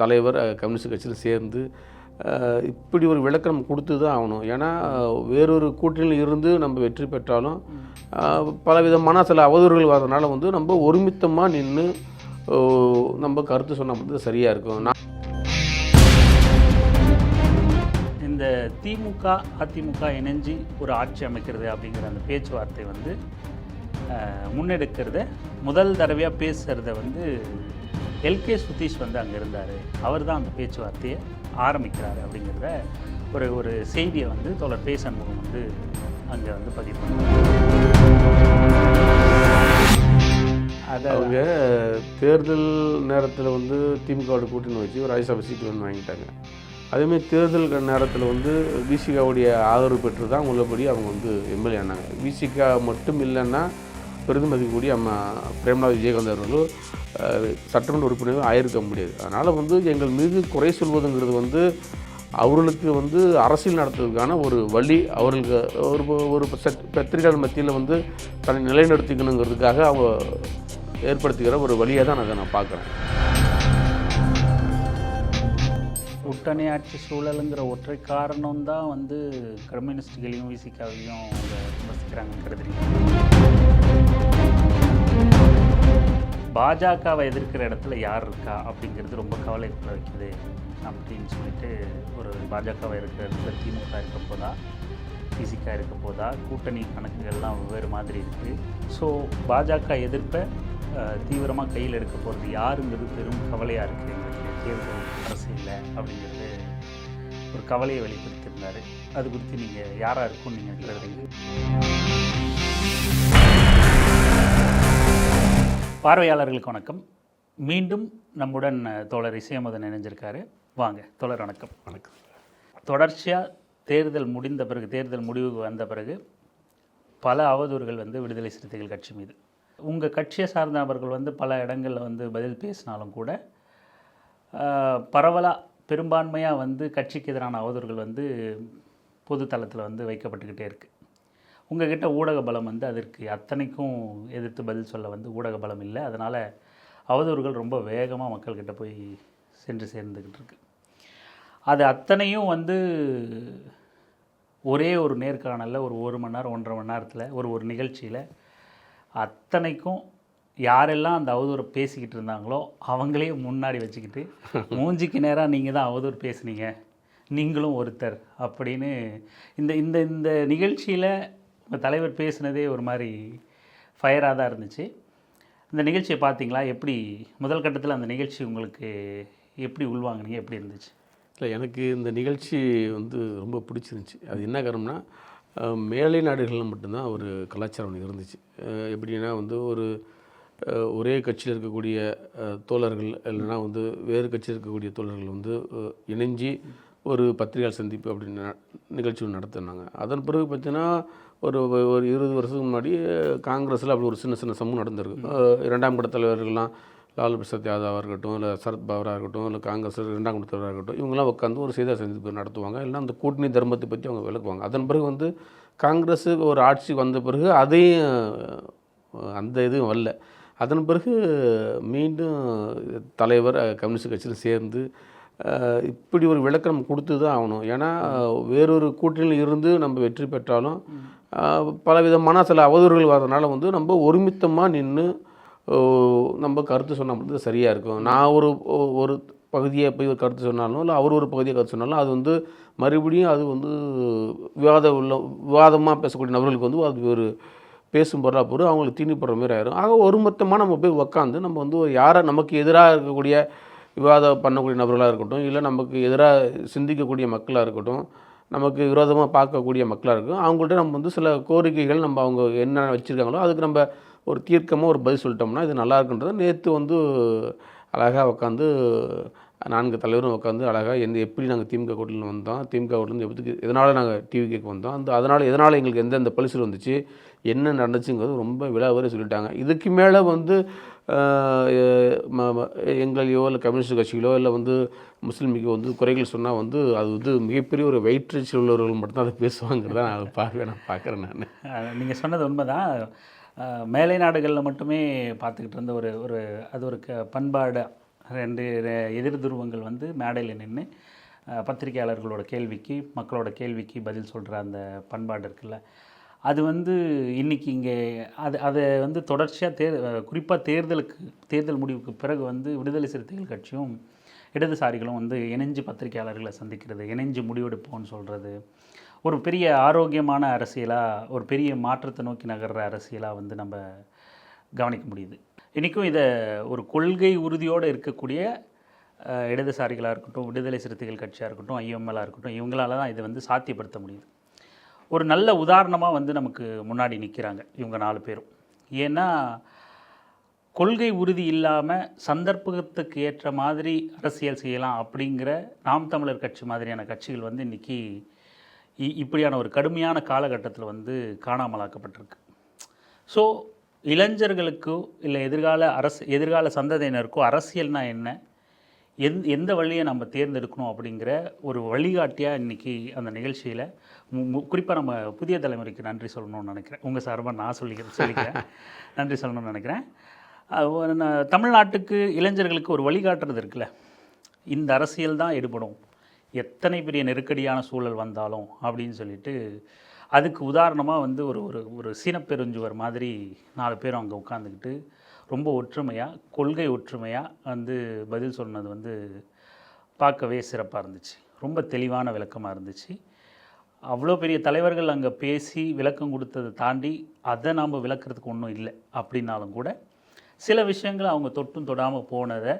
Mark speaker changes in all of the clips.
Speaker 1: தலைவர் கம்யூனிஸ்ட் கட்சியில் சேர்ந்து இப்படி ஒரு விளக்கம் கொடுத்து தான் ஆகணும். ஏன்னா வேறொரு கூட்டணியில் இருந்து நம்ம வெற்றி பெற்றாலும் பலவிதமான சில அவதூறுகள் வர்றதுனால வந்து நம்ம ஒருமித்தமாக நின்று நம்ம கருத்து சொன்னால் மட்டும் சரியாக இருக்கும்.
Speaker 2: இந்த திமுக அதிமுக இணைஞ்சு ஒரு ஆட்சி அமைக்கிறது அப்படிங்கிற அந்த பேச்சுவார்த்தை வந்து முன்னெடுக்கிறத முதல் தடவையாக பேசுகிறத வந்து எல்கே சுதீஷ் வந்து அங்கே இருந்தார். அவர் தான் அந்த பேச்சுவார்த்தையை ஆரம்பிக்கிறாரு அப்படிங்கிறத ஒரு செய்தியை வந்து தோழர் பே. சண்முகம் வந்து அங்கே வந்து பதிவு பண்ணுறாங்க.
Speaker 1: அவங்க தேர்தல் நேரத்தில் வந்து திமுகவோட கூட்டணி வச்சு ஒரு ராஜ்யசபா சீட்டு வந்து வாங்கிட்டாங்க. அதேமாதிரி தேர்தல் நேரத்தில் வந்து விசிகாவுடைய ஆதரவு பெற்று தான் உள்ளபடி அவங்க வந்து எம்எல்ஏ ஆனாங்க. விசிகா மட்டும் இல்லைன்னா பெருமதிக்கக்கூடிய பிரேமநாத் விஜயகாந்த் அவர்கள் சட்டமன்ற உறுப்பினர்கள் ஆயிருக்க முடியாது. அதனால் வந்து எங்கள் மீது குறை சொல்வதுங்கிறது வந்து அவர்களுக்கு வந்து அரசியல் நடத்துறதுக்கான ஒரு வழி, அவர்களுக்கு ஒரு பத்திரிகையாளர் மத்தியில் வந்து தன்னை நிலைநிறுத்திக்கணுங்கிறதுக்காக அவங்க ஏற்படுத்துகிற ஒரு வழியாக தான் அதை நான் பார்க்குறேன்.
Speaker 2: கூட்டணி ஆட்சி சூழலுங்கிற ஒற்றை காரணம்தான் வந்து கம்யூனிஸ்டுகளையும் விசிகாவையும் அவங்க விமர்சிக்கிறாங்கன்னு கருதுறீங்க. பாஜகவை எதிர்க்கிற இடத்துல யார் இருக்கா அப்படிங்கிறது ரொம்ப கவலைக்குள்ள வைக்குது அப்படின்னு சொல்லிட்டு ஒரு பாஜகவை இருக்கிற இடத்துல திமுக இருக்க போதா விசிகா இருக்க போதா கூட்டணி கணக்குகள்லாம் வெவ்வேறு மாதிரி இருக்குது. ஸோ பாஜக எதிர்ப்பை தீவிரமாக கையில் எடுக்க போகிறது யாருங்கிறது பெரும் கவலையாக இருக்குது. எங்களுக்கு தேர்தல் அரசியல் அப்படிங்கிறது ஒரு கவலையை வெளிப்படுத்தியிருந்தார். அது குறித்து நீங்கள் யாராக இருக்கும்னு நீங்கள் கருதுறீங்க? பார்வையாளர்களுக்கு வணக்கம். மீண்டும் நம்முடன் தோழர் இசையமுதன் இணைஞ்சிருக்காரு. வாங்க தோழர், வணக்கம்.
Speaker 1: வணக்கம்.
Speaker 2: தொடர்ச்சியாக தேர்தல் முடிந்த பிறகு, தேர்தல் முடிவுக்கு வந்த பிறகு பல அவதூறுகள் வந்து விடுதலை சிறுத்தைகள் கட்சி மீது, உங்கள் கட்சியை சார்ந்த நபர்கள் வந்து பல இடங்களில் வந்து பதில் பேசினாலும் கூட பரவலாக பெரும்பான்மையாக வந்து கட்சிக்கு எதிரான அவதூறுகள் வந்து பொது தளத்தில் வந்து வைக்கப்பட்டுக்கிட்டே இருக்குது. உங்கள்கிட்ட ஊடக பலம் வந்து அதற்கு அத்தனைக்கும் எதிர்த்து பதில் சொல்ல வந்து ஊடக பலம் இல்லை. அதனால் அவதூறுகள் ரொம்ப வேகமாக மக்கள்கிட்ட போய் சென்று சேர்ந்துக்கிட்டு இருக்கு. அது அத்தனையும் வந்து ஒரே ஒரு நேர்காணலில் ஒரு மணி நேரம் 1.5 மணி நேரத்தில் ஒரு நிகழ்ச்சியில் அத்தனைக்கும் யாரெல்லாம் அந்த அவதூறை பேசிக்கிட்டு இருந்தாங்களோ அவங்களே முன்னாடி வச்சுக்கிட்டு மூஞ்சிக்கு நேராக நீங்கள் தான் அவதூறு பேசுனீங்க, நீங்களும் ஒருத்தர் அப்படின்னு இந்த இந்த இந்த நிகழ்ச்சியில் உங்கள் தலைவர் பேசுனதே ஒரு மாதிரி ஃபயராக தான் இருந்துச்சு. இந்த நிகழ்ச்சியை பார்த்தீங்களா? எப்படி முதல் கட்டத்தில் அந்த நிகழ்ச்சி உங்களுக்கு எப்படி உள்வாங்கினீங்க? எப்படி இருந்துச்சு?
Speaker 1: இல்லை, எனக்கு இந்த நிகழ்ச்சி வந்து ரொம்ப பிடிச்சிருந்துச்சி. அது என்ன காரணம்னா, மேலை நாடுகளில் மட்டும்தான் ஒரு கலாச்சாரம் இருந்துச்சு. எப்படின்னா வந்து ஒரே கட்சியில் இருக்கக்கூடிய தோழர்கள் இல்லைன்னா வந்து வேறு கட்சியில் இருக்கக்கூடிய தோழர்கள் வந்து இணைஞ்சி ஒரு பத்திரிகையாளர் சந்திப்பு அப்படின்னு நிகழ்ச்சி நடத்தினாங்க. அதன் பிறகு பார்த்தீங்கன்னா ஒரு 20 வருஷத்துக்கு முன்னாடி காங்கிரஸில் அப்படி ஒரு சின்ன சமூகம் நடந்திருக்கு. 2ஆம் கட்ட தலைவர்கள்லாம் லாலு பிரசாத் யாதவாக இருக்கட்டும், இல்லை சரத் பவாராக இருக்கட்டும், இல்லை காங்கிரஸ் 2ஆம் கட்ட தலைவராக இருக்கட்டும், இவங்கெல்லாம் உட்காந்து ஒரு செய்தியாளர் சந்திப்பு நடத்துவாங்க. இல்லைன்னா அந்த கூட்டணி தர்மத்தை பற்றி அவங்க விளக்குவாங்க. அதன் பிறகு வந்து காங்கிரஸுக்கு ஒரு ஆட்சி வந்த பிறகு அதையும் அந்த இதுவும் வரல. அதன் பிறகு மீண்டும் தலைவர் கம்யூனிஸ்ட் கட்சியில் சேர்ந்து இப்படி ஒரு விளக்கம் கொடுத்து தான் ஆகணும். ஏன்னா வேறொரு கூட்டணியில் இருந்து நம்ம வெற்றி பெற்றாலும் பலவிதமான சில அவதூறுகள் வர்றதுனால வந்து நம்ம ஒருமித்தமாக நின்று நம்ம கருத்து சொன்னால் மட்டும் சரியாக இருக்கும். நான் ஒரு பகுதியை போய் ஒரு கருத்து சொன்னாலும், இல்லை அவர் ஒரு பகுதியை கருத்து சொன்னாலும், அது வந்து மறுபடியும் அது வந்து விவாதமாக பேசக்கூடிய நபர்களுக்கு வந்து அது ஒரு பேசும் பொருளாக போது அவங்களுக்கு தீனி போடுற மாதிரி ஆயிரும். ஆக ஒருமொத்தமாக நம்ம போய் உட்காந்து நம்ம வந்து யாரை நமக்கு எதிராக இருக்கக்கூடிய விவாதம் பண்ணக்கூடிய நபர்களாக இருக்கட்டும், இல்லை நமக்கு எதிராக சிந்திக்கக்கூடிய மக்களாக இருக்கட்டும், நமக்கு விரோதமாக பார்க்கக்கூடிய மக்களாக இருக்கும், அவங்கள்ட்ட நம்ம வந்து சில கோரிக்கைகள் நம்ம அவங்க என்ன வச்சுருக்காங்களோ அதுக்கு நம்ம ஒரு தீர்க்கமாக ஒரு பதில் சொல்லிட்டோம்னா இது நல்லா இருக்குன்றதை நேற்று வந்து அழகாக உட்காந்து 4 தலைவரும் உட்காந்து அழகாக எப்படி நாங்கள் திமுக கூட்டணியில் வந்தோம், திமுக கூட்டணி எதனால் நாங்கள் டிவிக்கு வந்தோம், அதனால் எதனால் எங்களுக்கு எந்தெந்த பரிசு வந்துச்சு, என்ன நடந்துச்சுங்கிறது ரொம்ப விழாவரை சொல்லிட்டாங்க. இதுக்கு மேலே வந்து எங்களையோ இல்லை கம்யூனிஸ்ட் கட்சிகளோ இல்லை வந்து முஸ்லீமுக்கு வந்து குறைகள் சொன்னால் வந்து அது வந்து மிகப்பெரிய ஒரு வயிற்றுச்சல் உள்ளவர்கள் மட்டும்தான் அதை பேசுவாங்கிறத நான் பார்க்குறேன்.
Speaker 2: நீங்கள் சொன்னது உண்மைதான். மேலை நாடுகளில் மட்டுமே பார்த்துக்கிட்டு இருந்த அது ஒரு பண்பாடு 2 எதிர் துருவங்கள் வந்து மேடையில் நின்று பத்திரிகையாளர்களோட கேள்விக்கு, மக்களோட கேள்விக்கு பதில் சொல்கிற அந்த பண்பாடு இருக்குல்ல, அது வந்து இன்றைக்கி இங்கே அதை வந்து தொடர்ச்சியாக குறிப்பாக தேர்தல் முடிவுக்கு பிறகு வந்து விடுதலை சிறுத்தைகள் கட்சியும் இடதுசாரிகளும் வந்து இணைஞ்சு பத்திரிகையாளர்களை சந்திக்கிறது, இணைஞ்சு முடிவெடுப்போம்னு சொல்கிறது, ஒரு பெரிய ஆரோக்கியமான அரசியலாக, ஒரு பெரிய மாற்றத்தை நோக்கி நகர்ற அரசியலாக வந்து நம்ம கவனிக்க முடியுது. இன்றைக்கும் இதை ஒரு கொள்கை உறுதியோடு இருக்கக்கூடிய இடதுசாரிகளாக இருக்கட்டும், விடுதலை சிறுத்தைகள் கட்சியாக இருக்கட்டும், ஐஎம்எல்லாக இருக்கட்டும், இவங்களால தான் இதை வந்து சாத்தியப்படுத்த முடியுது. ஒரு நல்ல உதாரணமாக வந்து நமக்கு முன்னாடி நிற்கிறாங்க இவங்க 4 பேரும். ஏன்னா கொள்கை உறுதி இல்லாமல் சந்தர்ப்பத்துக்கு ஏற்ற மாதிரி அரசியல் செய்யலாம் அப்படிங்கிற நாம் தமிழர் கட்சி மாதிரியான கட்சிகள் வந்து இன்றைக்கி இப்படியான ஒரு கடுமையான காலகட்டத்தில் வந்து காணாமலாக்கப்பட்டிருக்கு. ஸோ இளைஞர்களுக்கோ இல்லை எதிர்கால சந்ததியினருக்கோ அரசியல்னா என்ன, எந்த வழியை நம்ம தேர்ந்தெடுக்கணும் அப்படிங்கிற ஒரு வழிகாட்டியாக இன்றைக்கி அந்த நிகழ்ச்சியில் குறிப்பாக நம்ம புதிய தலைமுறைக்கு நன்றி சொல்லணும்னு நினைக்கிறேன். உங்கள் சார்பாக நான் சொல்லிக்கிறேன் நன்றி சொல்லணும்னு நினைக்கிறேன். தமிழ்நாட்டுக்கு இளைஞர்களுக்கு ஒரு வழிகாட்டுறது இருக்குல்ல, இந்த அரசியல் தான் எடுபடும் எத்தனை பெரிய நெருக்கடியான சூழல் வந்தாலும் அப்படின்னு சொல்லிட்டு, அதுக்கு உதாரணமாக வந்து ஒரு ஒரு சீனப்பெருஞ்சுவர் மாதிரி 4 பேரும் அங்கே உட்காந்துக்கிட்டு ரொம்ப ஒற்றுமையாக, கொள்கை ஒற்றுமையாக வந்து பதில் சொன்னது வந்து பார்க்கவே சிறப்பாக இருந்துச்சு. ரொம்ப தெளிவான விளக்கமாக இருந்துச்சு. அவ்வளோ பெரிய தலைவர்கள் அங்கே பேசி விளக்கம் கொடுத்ததை தாண்டி அதை நாம் விளக்குறதுக்கு ஒன்றும் இல்லை அப்படின்னாலும் கூட, சில விஷயங்களை அவங்க தொட்டும் தொடாமல் போனதை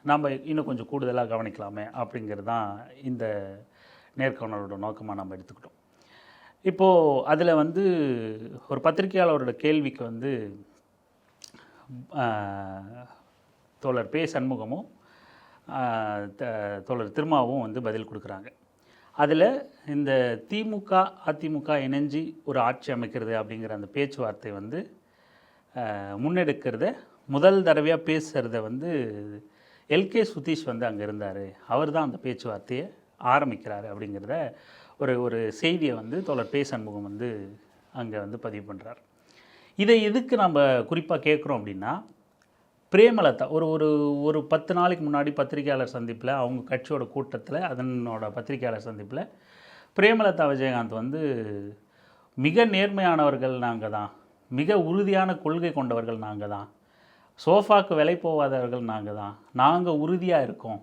Speaker 2: நம்ம இன்னும் கொஞ்சம் கூடுதலாக கவனிக்கலாமே அப்படிங்கிறது தான் இந்த நேர்காணலோட நோக்கமாக நம்ம எடுத்துக்கிட்டோம். இப்போது அதில் வந்து ஒரு பத்திரிகையாளரோட கேள்விக்கு வந்து தோழர் பே. சண்முகமும் தோழர் திருமாவும் வந்து பதில் கொடுக்குறாங்க. அதில் இந்த திமுக அதிமுக இணைஞ்சு ஒரு ஆட்சி அமைக்கிறது அப்படிங்கிற அந்த பேச்சுவார்த்தை வந்து முன்னெடுக்கிறத முதல் தடவையாக பேசுகிறத வந்து எல்கே சுதீஷ் வந்து அங்கே இருந்தார், அவர் தான் அந்த பேச்சுவார்த்தையை ஆரம்பிக்கிறார் அப்படிங்கிறத ஒரு செய்தியை வந்து தோழர் பே. சண்முகம் வந்து அங்கே வந்து பதிவு பண்ணுறார். இதை எதுக்கு நம்ம குறிப்பாக கேட்குறோம் அப்படின்னா, பிரேமலதா ஒரு 10 நாளைக்கு முன்னாடி பத்திரிகையாளர் சந்திப்பில், அவங்க கட்சியோட கூட்டத்தில், அதனோட பத்திரிகையாளர் சந்திப்பில் பிரேமலதா விஜயகாந்த் வந்து மிக நேர்மையானவர்கள் நாங்கள் தான், மிக உறுதியான கொள்கை கொண்டவர்கள் நாங்கள் தான், சோஃபாக்கு விலை போகாதவர்கள் நாங்கள் தான், நாங்கள் உறுதியாக இருக்கோம்,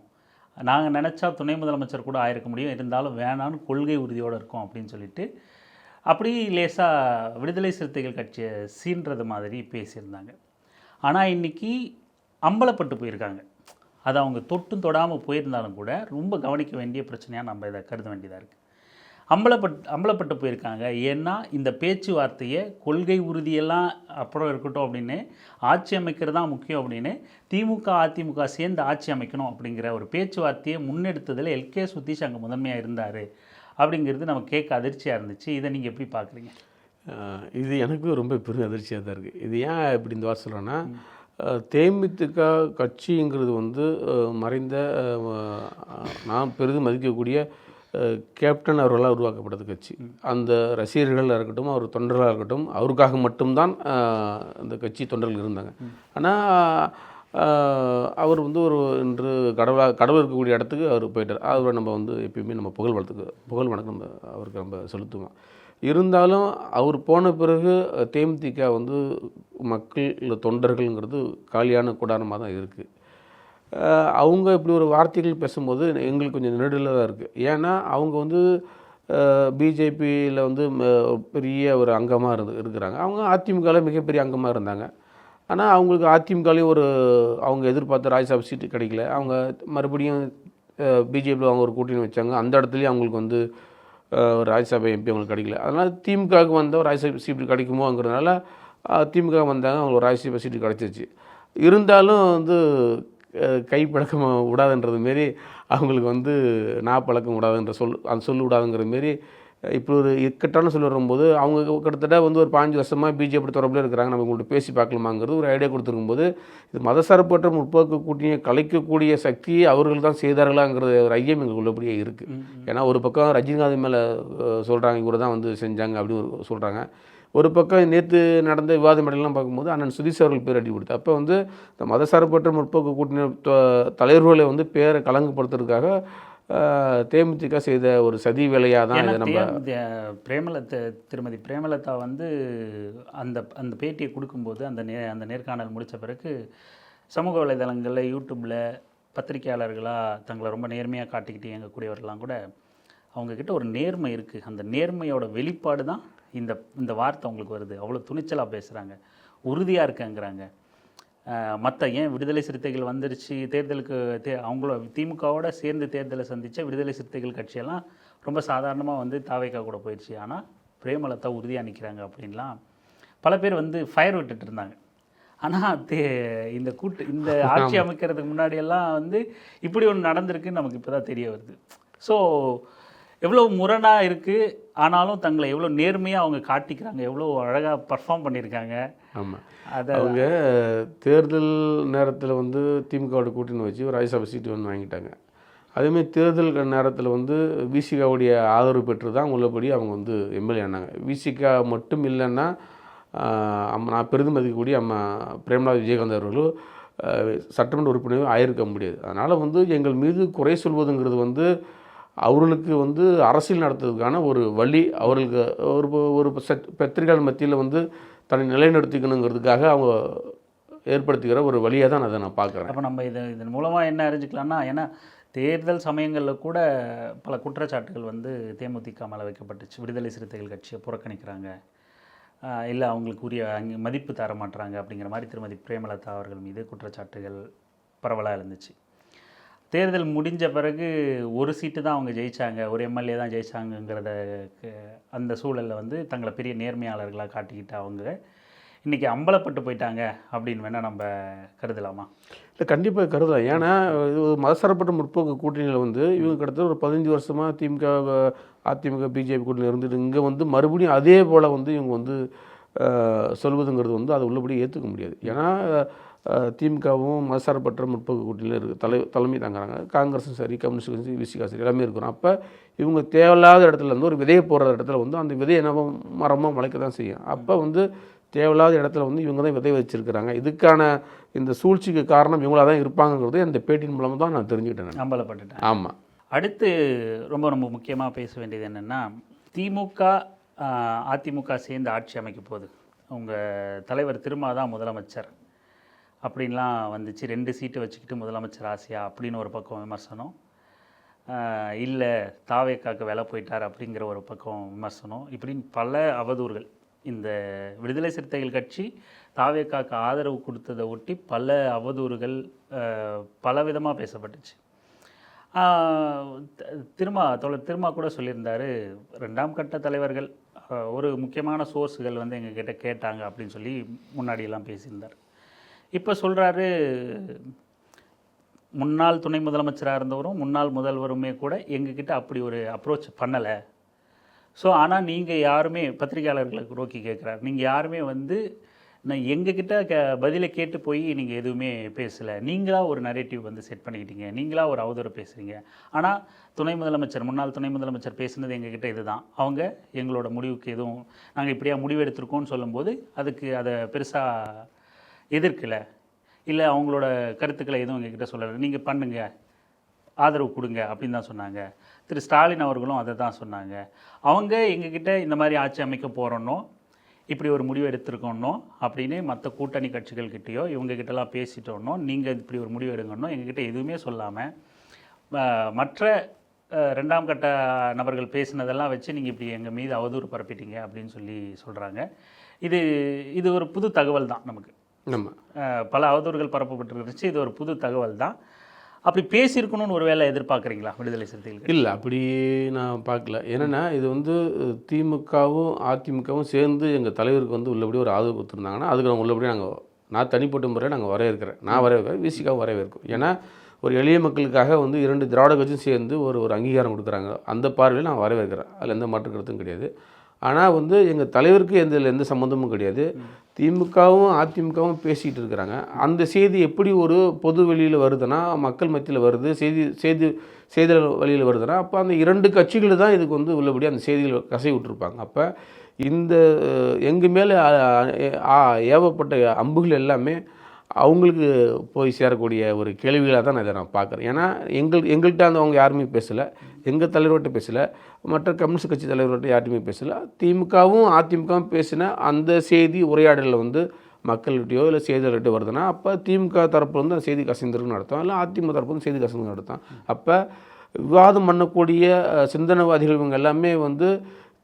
Speaker 2: நாங்கள் நினச்சா துணை முதலமைச்சர் கூட ஆயிருக்க முடியும், இருந்தாலும் வேணான்னு கொள்கை உறுதியோடு இருக்கோம் அப்படின்னு சொல்லிட்டு அப்படி லேசாக விடுதலை சிறுத்தைகள் கட்சியை சீன்றது மாதிரி பேசியிருந்தாங்க. ஆனால் இன்றைக்கி அம்பலப்பட்டு போயிருக்காங்க. அதை அவங்க தொட்டும் தொடாமல் போயிருந்தாலும் கூட ரொம்ப கவனிக்க வேண்டிய பிரச்சனையாக நம்ம இதை கருத வேண்டியதாக இருக்குது. அம்பலப்பட்டு போயிருக்காங்க. ஏன்னா இந்த பேச்சுவார்த்தையை கொள்கை உறுதியெல்லாம் அப்புறம் இருக்கட்டும் அப்படின்னு, ஆட்சி அமைக்கிறது தான் முக்கியம் அப்படின்னு, திமுக அதிமுக சேர்ந்து ஆட்சி அமைக்கணும் அப்படிங்கிற ஒரு பேச்சுவார்த்தையை முன்னெடுத்ததில் எல்கே சுதீஷ் அங்கே முதன்மையாக இருந்தார் அப்படிங்கிறது நம்ம கேட்க அதிர்ச்சியாக இருந்துச்சு. இதை நீங்கள் எப்படி பார்க்குறீங்க?
Speaker 1: இது எனக்கும் ரொம்ப பெரும் அதிர்ச்சியாக தான் இருக்குது. இது ஏன் இப்படி இந்த வார்த்தை சொல்கிறேன்னா, தேமுதிக கட்சிங்கிறது வந்து மறைந்த நான் பெரிதும் மதிக்கக்கூடிய கேப்டன் அவர்களால் உருவாக்கப்பட்டது கட்சி. அந்த ரசிகர்களாக இருக்கட்டும், அவர் தொண்டர்களாக இருக்கட்டும், அவருக்காக மட்டும்தான் அந்த கட்சி தொண்டர்கள் இருந்தாங்க. ஆனால் அவர் வந்து இன்று கடவுள் இருக்கக்கூடிய இடத்துக்கு அவர் போயிட்டார். அவரை நம்ம வந்து எப்பயுமே நம்ம புகழ் வணக்கம் நம்ம அவருக்கு நம்ம செலுத்துவோம். இருந்தாலும் அவர் போன பிறகு தேமுதிக வந்து மக்கள் தொண்டர்கள்ங்கிறது காலியான கூடாரமாக தான் இருக்குது. அவங்க இப்படி ஒரு வார்த்தைகள் பேசும்போது எங்களுக்கு கொஞ்சம் நெருடலாக தான் இருக்குது. ஏன்னா அவங்க வந்து பிஜேபியில் வந்து பெரிய ஒரு அங்கமாக இருக்கிறாங்க. அவங்க அதிமுகவில் மிகப்பெரிய அங்கமாக இருந்தாங்க. ஆனால் அவங்களுக்கு அதிமுகலையும் அவங்க எதிர்பார்த்த ராஜ்யசபா சீட்டு கிடைக்கல. அவங்க மறுபடியும் பிஜேபியில் அவங்க ஒரு கூட்டணி வச்சாங்க. அந்த இடத்துலையும் அவங்களுக்கு வந்து ஒரு ராஜ்யசபா எம்பி அவங்களுக்கு கிடைக்கல. அதனால் திமுகவுக்கு வந்த ஒரு ராஜ்யசபா சீட்டு கிடைக்குமோங்கிறதுனால திமுக வந்தாங்க, அவங்களுக்கு ஒரு ராஜ்யசபா சீட்டு கிடச்சிருச்சு. இருந்தாலும் வந்து கைப்பழக்கம் விடாதுன்றது மாரி அவங்களுக்கு வந்து நாப்பழக்கம் விடாதுன்ற அந்த சொல் விடாதுங்கிற மாரி இப்போ ஒரு இக்கட்டான சொல் வரும்போது அவங்க கிட்டத்தட்ட வந்து ஒரு 15 வருஷமாக பிஜேபி தொடர்பில் இருக்கிறாங்க, நம்ம உங்கள்கிட்ட பேசி பார்க்கலாமாங்கிறது ஒரு ஐடியா கொடுத்துருக்கும்போது, இது மதசார்பற்ற முற்போக்கு கூட்டணியை கலைக்கக்கூடிய சக்தியை அவர்கள் தான் செய்தார்களாங்கிறது ஒரு ஐயம் எங்களுக்கு உள்ளபடியே இருக்குது. ஏன்னா ஒரு பக்கம் ரஜினிகாந்த் மேலே சொல்கிறாங்க, இவரை தான் வந்து செஞ்சாங்க அப்படின்னு சொல்கிறாங்க. ஒரு பக்கம் நேற்று நடந்த விவாத மேடைகள்லாம் பார்க்கும்போது அண்ணன் சுதீஷ் அவர்கள் பேர் அடி கொடுத்து அப்போ வந்து இந்த மதசார்பற்ற முற்போக்கு கூட்டணி தலைவர்களை வந்து பேரை கலங்குபடுத்துறதுக்காக தேமுதிக செய்த ஒரு சதி வேலையாக தான் இதை நம்ம
Speaker 2: திருமதி பிரேமலதா வந்து அந்த அந்த பேட்டியை கொடுக்கும்போது அந்த நேர்காணல் முடித்த பிறகு சமூக வலைதளங்களில் யூடியூப்பில் பத்திரிகையாளர்களாக தங்களை ரொம்ப நேர்மையாக காட்டிக்கிட்டு இயங்கக்கூடியவர்கள்லாம் கூட அவங்கக்கிட்ட ஒரு நேர்மை இருக்குது. அந்த நேர்மையோட வெளிப்பாடு தான் இந்த வார்த்தை அவங்களுக்கு வருது. அவ்வளோ துணிச்சலாக பேசுகிறாங்க, உறுதியாக இருக்கங்கிறாங்க. மற்ற ஏன் விடுதலை சிறுத்தைகள் வந்துருச்சு தேர்தலுக்கு அவங்கள திமுகவோட சேர்ந்து தேர்தலை சந்தித்த விடுதலை சிறுத்தைகள் கட்சியெல்லாம் ரொம்ப சாதாரணமாக வந்து தாவேக்கா கூட போயிடுச்சு. ஆனால் பிரேமலதா உறுதியாக நிற்கிறாங்க அப்படின்லாம் பல பேர் வந்து ஃபயர் விட்டுட்டு இருந்தாங்க. ஆனால் இந்த ஆட்சி அமைக்கிறதுக்கு முன்னாடியெல்லாம் வந்து இப்படி ஒன்று நடந்திருக்குன்னு நமக்கு இப்போ தான் தெரிய வருது. ஸோ எவ்வளோ முரணாக இருக்குது, ஆனாலும் தங்களை எவ்வளோ நேர்மையாக அவங்க காட்டிக்கிறாங்க, எவ்வளோ அழகாக பர்ஃபார்ம் பண்ணியிருக்காங்க.
Speaker 1: ஆமாம், அதை அவங்க தேர்தல் நேரத்தில் வந்து திமுகவோட கூட்டணி வச்சு ஒரு ராஜ்யசபா சீட்டு வந்து வாங்கிட்டாங்க. அதேமாதிரி தேர்தல் நேரத்தில் வந்து விசிகாவுடைய ஆதரவு பெற்று தான் உள்ளபடி அவங்க வந்து எம்எல்ஏ ஆனாங்க. விசிகா மட்டும் இல்லைன்னா நான் பெரிதும் மதிக்கக்கூடிய பிரேமலதா விஜயகாந்த் அவர்களும் சட்டமன்ற உறுப்பினர் ஆயிருக்க முடியாது. அதனால் வந்து எங்கள் மீது குறை சொல்வதுங்கிறது வந்து அவர்களுக்கு வந்து அரசியல் நடத்துறதுக்கான ஒரு வழி, அவர்களுக்கு ஒரு பத்திரிகையாளர் மத்தியில் வந்து தன்னை நிலைநிறுத்திக்கணுங்கிறதுக்காக அவங்க ஏற்படுத்துகிற ஒரு வழியாக தான் அதை நான் பார்க்குறேன்.
Speaker 2: அப்போ நம்ம இதன் மூலமாக என்ன அறிஞ்சிக்கலாம்னா, ஏன்னா தேர்தல் சமயங்களில் கூட பல குற்றச்சாட்டுகள் வந்து தேமுதிக மேலே வைக்கப்பட்டுச்சு. விடுதலை சிறுத்தைகள் கட்சியை புறக்கணிக்கிறாங்க, இல்லை அவங்களுக்கு உரிய மதிப்பு தர மாட்டுறாங்க அப்படிங்கிற மாதிரி திருமதி பிரேமலதா அவர்கள் மீது குற்றச்சாட்டுகள் பரவலாக இருந்துச்சு. தேர்தல் முடிஞ்ச பிறகு ஒரு சீட்டு தான் அவங்க ஜெயித்தாங்க, ஒரு எம்எல்ஏ தான் ஜெயித்தாங்கங்கிறத அந்த சூழலில் வந்து தங்களை பெரிய நேர்மையாளர்களாக காட்டிக்கிட்டு அவங்க இன்றைக்கி அம்பலப்பட்டு போயிட்டாங்க அப்படின்னு வேணால் நம்ம கருதலாமா?
Speaker 1: இல்லை, கண்டிப்பாக கருதலாம். ஏன்னா இது ஒரு மதசார்பற்ற முற்போக்கு கூட்டணியில் வந்து இவங்க கிட்டத்தட்ட ஒரு 15 வருஷமாக திமுக அதிமுக பிஜேபி கூட்டணியில் இருந்துட்டு இங்கே வந்து மறுபடியும் அதே போல் வந்து இவங்க வந்து சொல்வதுங்கிறது வந்து அதை உள்ளபடி ஏற்றுக்க முடியாது. ஏன்னா திமுகவும் மதசார்பற்ற முற்போக்கு கூட்டணியில் இருக்குது, தலைமை தாங்கிறாங்க. காங்கிரஸும் சரி, கம்யூனிஸ்ட் கட்சி, விசிகா சரி, எல்லாமே இருக்கிறோம். அப்போ இவங்க தேவையில்லாத இடத்துல வந்து ஒரு விதையை போடுற இடத்துல வந்து அந்த விதையை என்ன மரமாக முளைக்க தான் செய்யும். அப்போ வந்து தேவையில்லாத இடத்துல வந்து இவங்க தான் விதை வச்சுருக்கிறாங்க. இதுக்கான இந்த சூழ்ச்சிக்கு காரணம் இவங்களாக தான் இருப்பாங்கங்கிறது அந்த பேட்டியின் மூலமாக தான் நான் தெரிஞ்சுக்கிட்டேன்,
Speaker 2: நம்பலப்பட்டுட்டேன்.
Speaker 1: ஆமாம்.
Speaker 2: அடுத்து ரொம்ப முக்கியமாக பேச வேண்டியது என்னென்னா, திமுக அதிமுக சேர்ந்து ஆட்சி அமைக்க போகுது, உங்கள் தலைவர் திருமா தான் முதலமைச்சர் அப்படின்லாம் வந்துச்சு. 2 சீட்டு வச்சுக்கிட்டு முதலமைச்சர் ஆசையா அப்படின்னு ஒரு பக்கம் விமர்சனம், இல்லை தாவேக்காக்கு வேலை போயிட்டார் அப்படிங்கிற ஒரு பக்கம் விமர்சனம், இப்படின்னு பல அவதூறுகள். இந்த விடுதலை சிறுத்தைகள் கட்சி தாவேக்காக்கு ஆதரவு கொடுத்ததை ஒட்டி பல அவதூறுகள் பலவிதமாக பேசப்பட்டுச்சு. திருமா கூட சொல்லியிருந்தார், 2ஆம் கட்ட தலைவர்கள் ஒரு முக்கியமான சோர்ஸுகள் வந்து எங்ககிட்ட கேட்டாங்க அப்படின்னு சொல்லி முன்னாடியெல்லாம் பேசியிருந்தார். இப்போ சொல்கிறாரு, முன்னாள் துணை முதலமைச்சராக இருந்தவரும் முன்னாள் முதல்வருமே கூட எங்ககிட்ட அப்படி ஒரு அப்ரோச் பண்ணலை. ஸோ ஆனால் நீங்கள் யாருமே பத்திரிகையாளர்களுக்கு நோக்கி கேட்குறாரு, நீங்கள் யாருமே வந்து நான் எங்ககிட்ட பதிலை கேட்டு போய் நீங்கள் எதுவுமே பேசலை, நீங்களாக ஒரு நரேட்டிவ் வந்து செட் பண்ணிக்கிட்டீங்க, நீங்களாக ஒரு அவதூறு பேசுகிறீங்க. ஆனால் முன்னாள் துணை முதலமைச்சர் பேசுனது எங்ககிட்ட இதுதான், அவங்க எங்களோட முடிவுக்கு எதுவும் நாங்கள் இப்படியா முடிவு எடுத்திருக்கோன்னு சொல்லும்போது அதுக்கு அதை பெருசாக எதிர்க்கலை, இல்லை அவங்களோட கருத்துக்களை எதுவும் எங்ககிட்ட சொல்லலை, நீங்கள் பண்ணுங்கள், ஆதரவு கொடுங்க அப்படின்னு தான் சொன்னாங்க. திரு ஸ்டாலின் அவர்களும் அதை தான் சொன்னாங்க. அவங்க எங்ககிட்ட இந்த மாதிரி ஆட்சி அமைக்க போகிறோன்னோ, இப்படி ஒரு முடிவு எடுத்திருக்கோன்னோ அப்படின்னு மற்ற கூட்டணி கட்சிகள்கிட்டையோ இவங்ககிட்டலாம் பேசிட்டோன்னோ, நீங்கள் இப்படி ஒரு முடிவு எடுங்கன்னோ எங்ககிட்ட எதுவுமே சொல்லாமல் மற்ற 2ஆம் கட்ட நபர்கள் பேசினதெல்லாம் வச்சு நீங்கள் இப்படி எங்கள் மீது அவதூறு பரப்பிட்டீங்க அப்படின்னு சொல்லி சொல்கிறாங்க. இது ஒரு புது தகவல் தான் நமக்கு. பல அவதூறுகள் பரப்பப்பட்டிருந்துச்சு, இது ஒரு புது தகவல் தான். அப்படி பேசியிருக்கணும்னு ஒரு வேளை எதிர்பார்க்குறீங்களா விடுதலை சிறுத்தைகள்?
Speaker 1: இல்லை, அப்படி நான் பார்க்கல. ஏன்னா இது வந்து திமுகவும் அதிமுகவும் சேர்ந்து எங்கள் தலைவருக்கு வந்து உள்ளபடி ஒரு ஆதரவு கொடுத்துருந்தாங்கன்னா அதுக்கு நாங்கள் உள்ளபடி நான் தனிப்பட்ட முறையில் நாங்கள் வரவேற்கிறேன், நான் வரவேற்கிறேன், விசிகாவும் வரவேற்கும். ஏன்னா ஒரு எளிய மக்களுக்காக வந்து 2 திராவிட கட்சியும் சேர்ந்து ஒரு அங்கீகாரம் கொடுக்குறாங்க, அந்த பார்வையில் நான் வரவேற்கிறேன், அதில் எந்த மாற்று கருத்தும் கிடையாது. ஆனால் வந்து எங்கள் தலைவருக்கு எந்த சம்மந்தமும் கிடையாது. திமுகவும் அதிமுகவும் பேசிகிட்டு இருக்கிறாங்க. அந்த செய்தி எப்படி ஒரு பொது வெளியில் வருதுன்னா, மக்கள் மத்தியில் வருது, செய்திகள் வழியில் வருதுன்னா, அப்போ அந்த 2 கட்சிகள் தான் இதுக்கு வந்து உள்ளபடி அந்த செய்திகள் கசை விட்டுருப்பாங்க. அப்போ இந்த எங்கள் மேலே ஏவப்பட்ட அம்புகள் எல்லாமே அவங்களுக்கு போய் சேரக்கூடிய ஒரு கேள்விகளாக தான் நான் இதை நான் பார்க்குறேன். ஏன்னா எங்கள்கிட்ட அவங்க யாருமே பேசலை, எங்கள் தலைவர்கிட்ட பேசலை, மற்ற கம்யூனிஸ்ட் கட்சி தலைவர்கிட்ட யார்ட்டுமே பேசலை. திமுகவும் அதிமுகவும் பேசின அந்த செய்தி உரையாடலில் வந்து மக்கள்கிட்டயோ இல்லை செய்தியாளர்கிட்ட வருதுன்னா அப்போ திமுக தரப்பு வந்து அந்த செய்தி கசிந்திருக்குன்னு நடத்தும், இல்லை அதிமுக தரப்பு வந்து செய்தி கசிந்து நடத்தும். அப்போ விவாதம் பண்ணக்கூடிய சிந்தனைவாதிகள் இவங்க எல்லாமே வந்து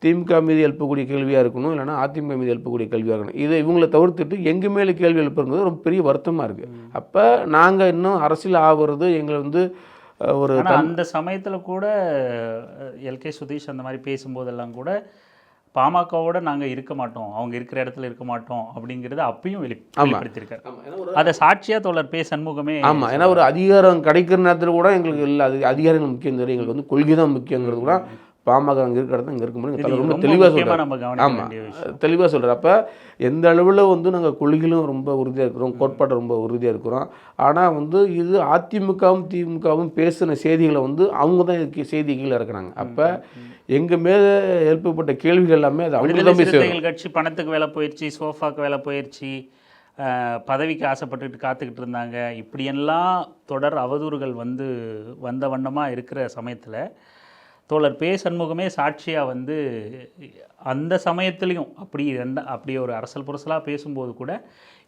Speaker 1: திமுக மீது எழுப்பக்கூடிய கேள்வியாக இருக்கணும், இல்லைனா அதிமுக மீது எழுப்பக்கூடிய கேள்வியாக இருக்கணும். இதை இவங்களை தவிர்த்துட்டு எங்கள் மேலே கேள்வி எழுப்புறது ரொம்ப பெரிய வருத்தமாக இருக்குது. அப்போ நாங்கள் இன்னும் அரசியல் ஆகிறது எங்களை வந்து ஒரு
Speaker 2: அந்த சமயத்தில் கூட எல்கே சுதீஷ் அந்த மாதிரி பேசும்போதெல்லாம் கூட பாமகவோட நாங்கள் இருக்க மாட்டோம், அவங்க இருக்கிற இடத்துல இருக்க மாட்டோம் அப்படிங்கிறது அப்பயும் வெளிப்படுத்தியிருக்காரு. அதை சாட்சியாக தோழர் பே. சண்முகமே.
Speaker 1: ஆமாம், ஏன்னா ஒரு அதிகாரம் கிடைக்கிற நேரத்தில் கூட எங்களுக்கு இல்லை, அது அதிகாரங்கள் முக்கியம் தெரியும், எங்களுக்கு வந்து கொள்கை தான் முக்கியங்கிறது கூட பாமக அங்கே இருக்கிற இடத்துல இங்கே இருக்கும்போது ரொம்ப தெளிவாக சொல்கிறார். ஆமாம், தெளிவாக சொல்கிறார். அப்போ எந்த அளவில் வந்து நாங்கள் கொள்கையிலும் ரொம்ப உறுதியாக இருக்கிறோம், கோட்பாடு ரொம்ப உறுதியாக இருக்கிறோம். ஆனால் வந்து இது அதிமுகவும் திமுகவும் பேசின செய்திகளை வந்து அவங்க தான் செய்தி கீழே இருக்கிறாங்க. அப்போ எங்கள் மேலே எழுப்பப்பட்ட கேள்விகள் எல்லாமே அது அவங்க தான்
Speaker 2: சிறுத்தைகள் கட்சி பணத்துக்கு வேலை போயிடுச்சு, சோஃபாக்கு வேலை போயிடுச்சு, பதவிக்கு ஆசைப்பட்டுக்கிட்டு காத்துக்கிட்டு இருந்தாங்க, இப்படியெல்லாம் தொடர் அவதூறுகள் வந்து வந்த வண்ணமாக இருக்கிற சமயத்தில் தோழர் பே. சண்முகமே சாட்சியாக வந்து அந்த சமயத்துலேயும் அப்படி ஒரு அரசல் புரசலாக பேசும்போது கூட